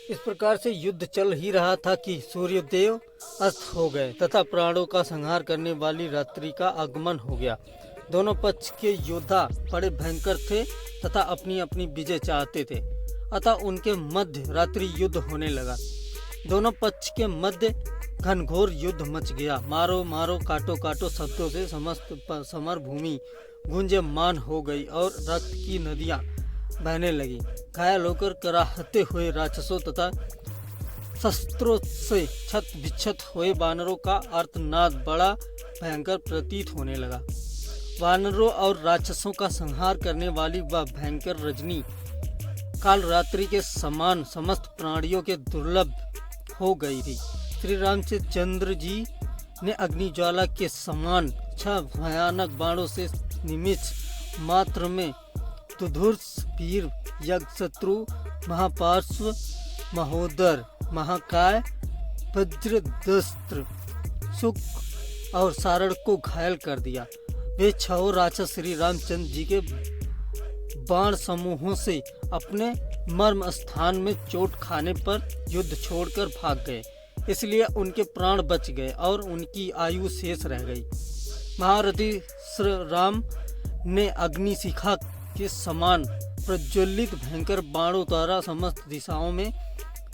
इस प्रकार से युद्ध चल ही रहा था कि सूर्यदेव अस्त हो गए तथा प्राणों का संहार करने वाली रात्रि का आगमन हो गया। दोनों पक्ष के योद्धा बड़े भयंकर थे तथा अपनी अपनी विजय चाहते थे, अतः उनके मध्य रात्रि युद्ध होने लगा। दोनों पक्ष के मध्य घनघोर युद्ध मच गया। मारो मारो काटो काटो शब्दों से समस्त समर भूमि गुंजयमान हो गई और रक्त की नदियां बहने लगी। घायल होकर कराहते हुए राक्षसों तथा शस्त्रों से छत विक्षत हुए वानरों का आर्तनाद बड़ा भयंकर प्रतीत होने लगा। वानरों और राक्षसों का संहार करने वाली वह भयंकर रजनी काल रात्रि के समान समस्त प्राणियों के दुर्लभ हो गई थी। श्री रामचंद्र जी ने अग्निज्वाला के समान 6 भयानक बाणों से निमिष मात्र में दुधुर्ष वीर यज्ञशत्रु महापार्श्व महोदर महाकाय वज्रदस्त्र सुख और सारण को घायल कर दिया। वे 6 राक्षस श्री रामचंद्र जी के बाण समूहों से अपने मर्म स्थान में चोट खाने पर युद्ध छोड़कर भाग गए, इसलिए उनके प्राण बच गए और उनकी आयु शेष रह गई। महारथी श्री राम ने अग्नि शिखा के समान प्रज्वलित भयंकर बाणों द्वारा समस्त दिशाओं में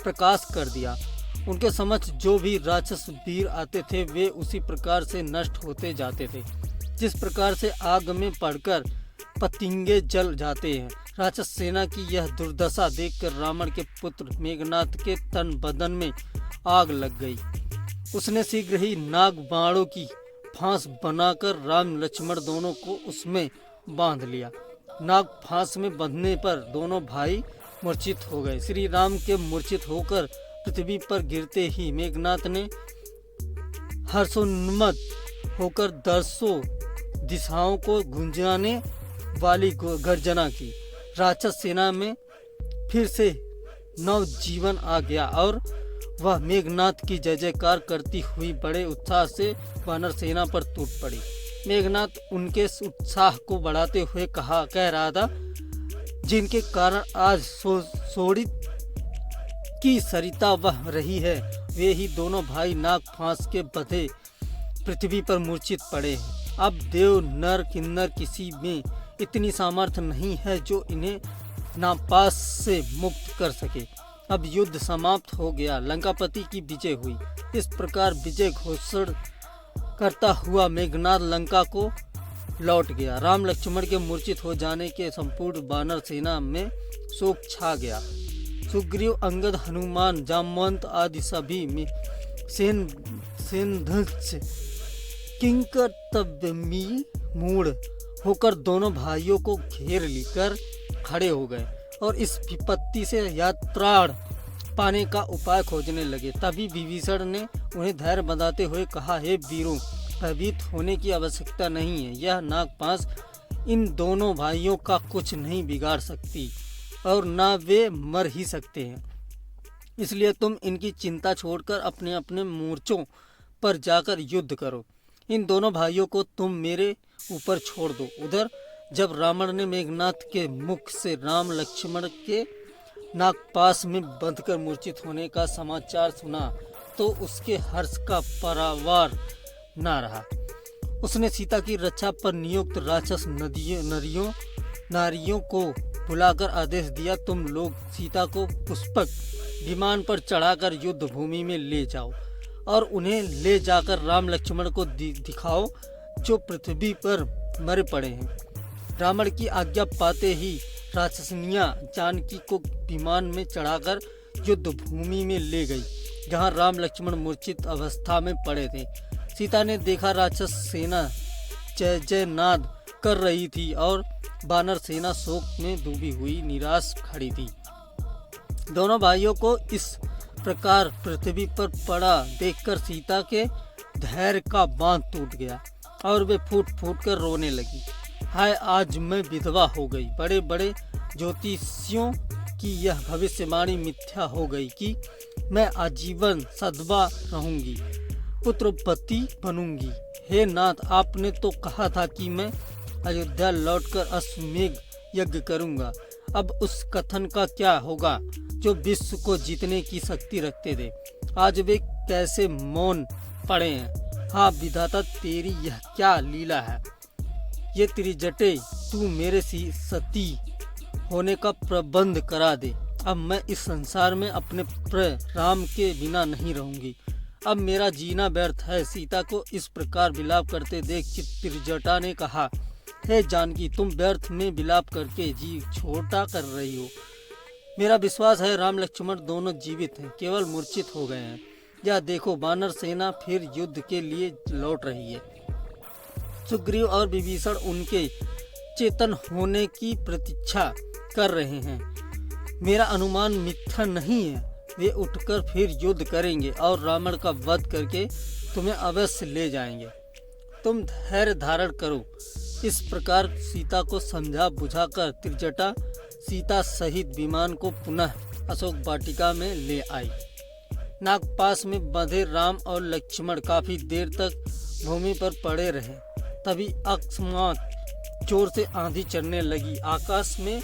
प्रकाश कर दिया। उनके समक्ष जो भी राक्षस वीर आते थे वे उसी प्रकार से नष्ट होते जाते थे, जिस प्रकार से आग में पड़कर पतंगे जल जाते हैं। राक्षस सेना की यह दुर्दशा देखकर रावण के पुत्र मेघनाथ के तन बदन में आग लग गई। उसने शीघ्र ही नाग बाणों की फांस बनाकर राम लक्ष्मण दोनों को उसमें बांध लिया। नाग फांस में बंधने पर दोनों भाई मूर्छित हो गए। श्री राम के मूर्छित होकर पृथ्वी पर गिरते ही मेघनाथ ने हर्षोन्मत्त होकर दसों दिशाओं को गुंजाने वाली गर्जना की। राक्षस सेना में फिर से नव जीवन आ गया और वह मेघनाथ की जय जयकार करती हुई बड़े उत्साह से वानर सेना पर टूट पड़ी। मेघनाथ उनके उत्साह को बढ़ाते हुए कह रहा था, जिनके कारण आज शोणित की सरिता बह रही है, वे ही दोनों भाई नाग फांस के बंधे पृथ्वी पर मूर्छित पड़े हैं। अब देव नर किन्नर किसी में इतनी सामर्थ्य नहीं है जो इन्हें नापास से मुक्त कर सके। अब युद्ध समाप्त हो गया, लंकापति की विजय हुई। इस प्रकार विजय घोषणा करता हुआ मेघनाथ लंका को लौट गया। राम लक्ष्मण के मूर्छित हो जाने के संपूर्ण वानर सेना में शोक छा गया। सुग्रीव अंगद हनुमान जामवंत आदि सभी में सेनध्वज किंकर्तव्यमी मूढ़ होकर दोनों भाइयों को घेर लेकर खड़े हो गए और इस विपत्ति से यात्राण पाने का उपाय खोजने लगे। तभी विभीषण ने उन्हें धैर्य बंधाते हुए कहा, हे वीरों, भयभीत होने की आवश्यकता नहीं है। यह नागपाश इन दोनों भाइयों का कुछ नहीं बिगाड़ सकती और ना वे मर ही सकते हैं। इसलिए तुम इनकी चिंता छोड़कर अपने अपने मोर्चों पर जाकर युद्ध करो। इन दोनों भाइयों को तुम मेरे ऊपर छोड़ दो। उधर जब रावण ने मेघनाथ के मुख से राम लक्ष्मण के नागपाश में बंधकर मूर्छित होने का समाचार सुना तो उसके हर्ष का पारावार न रहा। उसने सीता की रक्षा पर नियुक्त राक्षस नारियों को बुलाकर आदेश दिया, तुम लोग सीता को पुष्पक विमान पर चढ़ाकर युद्ध भूमि में ले जाओ और उन्हें ले जाकर राम लक्ष्मण को दिखाओ जो पृथ्वी पर मरे पड़े हैं। रावण की आज्ञा पाते ही राक्षसनियां जानकी को विमान में चढ़ाकर युद्ध भूमि में ले गई, जहां राम लक्ष्मण मूर्छित अवस्था में पड़े थे। सीता ने देखा राक्षस सेना जय जय नाद कर रही थी और वानर सेना शोक में डूबी हुई निराश खड़ी थी। दोनों भाइयों को इस प्रकार पृथ्वी पर पड़ा देखकर सीता के धैर्य का बांध टूट गया और वे फूट फूट कर रोने लगी। हाय, आज मैं विधवा हो गई। बड़े बड़े ज्योतिषियों की यह भविष्यवाणी मिथ्या हो गई कि मैं आजीवन सधवा रहूंगी, पुत्रपति बनूंगी। हे नाथ, आपने तो कहा था कि मैं अयोध्या लौटकर अश्वमेध यज्ञ करूंगा। अब उस कथन का क्या होगा? जो विश्व को जीतने की शक्ति रखते थे, आज वे कैसे मौन पड़े हैं। हाँ विधाता, तेरी यह क्या लीला है। ये त्रिजटे तू मेरे सती होने का प्रबंध करा दे। अब मैं इस संसार में अपने राम के बिना नहीं रहूंगी। अब मेरा जीना व्यर्थ है। सीता को इस प्रकार विलाप करते देख त्रिजटा ने कहा, हे जानकी, तुम व्यर्थ में विलाप करके जीव छोटा कर रही हो। मेरा विश्वास है राम लक्ष्मण दोनों जीवित हैं, केवल मूर्छित हो गए हैं। यह देखो, वानर सेना फिर युद्ध के लिए लौट रही है। सुग्रीव और विभीषण उनके चेतन होने की प्रतीक्षा कर रहे हैं। मेरा अनुमान मिथ्या नहीं है। वे उठकर फिर युद्ध करेंगे और रावण का वध करके तुम्हें अवश्य ले जाएंगे। तुम धैर्य धारण करो। इस प्रकार सीता को समझा बुझाकर त्रिजटा सीता सहित विमान को पुनः अशोक वाटिका में ले आई। नागपास में बंधे राम और लक्ष्मण काफी देर तक भूमि पर पड़े रहे। तभी अकस्मात जोर से आंधी चलने लगी। आकाश में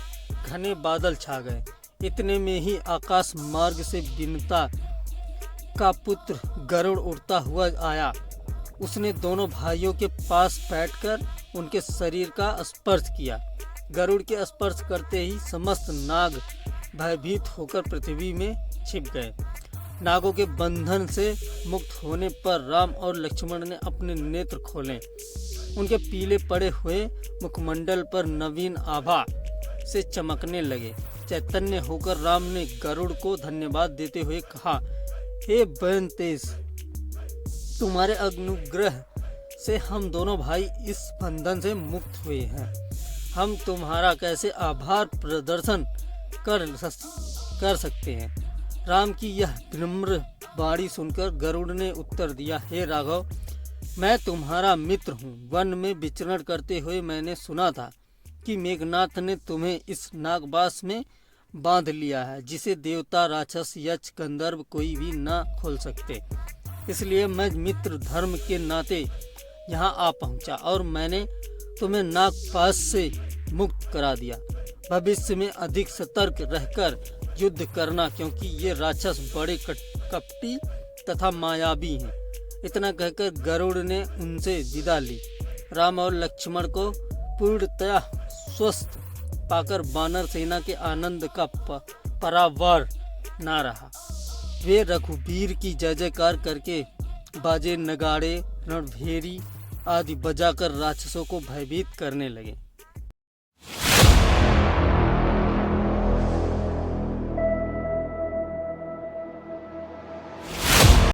घने बादल छा गए। इतने में ही आकाश मार्ग से विनता का पुत्र गरुड़ उड़ता हुआ आया। उसने दोनों भाइयों के पास बैठकर उनके शरीर का स्पर्श किया। गरुड़ के स्पर्श करते ही समस्त नाग भयभीत होकर पृथ्वी में छिप गए। नागों के बंधन से मुक्त होने पर राम और लक्ष्मण ने अपने नेत्र खोले। उनके पीले पड़े हुए मुखमंडल पर नवीन आभा से चमकने लगे। चैतन्य होकर राम ने गरुड़ को धन्यवाद देते हुए कहा, हे बन तेज, तुम्हारे अनुग्रह से हम दोनों भाई इस बंधन से मुक्त हुए हैं। हम तुम्हारा कैसे आभार प्रदर्शन कर सकते हैं। राम की यह विनम्र वाणी सुनकर गरुड़ ने उत्तर दिया, हे राघव, मैं तुम्हारा मित्र हूँ। वन में विचरण करते हुए मैंने सुना था कि मेघनाथ ने तुम्हें इस नागवास में बांध लिया है, जिसे देवता, राक्षस, यक्ष, गंधर्व कोई भी न खोल सकते। इसलिए मैं मित्र धर्म के नाते यहाँ आ पहुँचा और मैंने तुम्हें नागपास से मुक्त करा दिया। भविष्य में अधिक सतर्क रहकर युद्ध करना, क्योंकि ये राक्षस बड़े कपटी तथा मायावी हैं। इतना कहकर गरुड़ ने उनसे विदा ली। राम और लक्ष्मण को पूर्णतया स्वस्थ पाकर वानर सेना के आनंद का परावार न रहा। वे रघुवीर की जय जयकार करके बाजे, नगाड़े, रणभेरी आदि बजाकर राक्षसों को भयभीत करने लगे।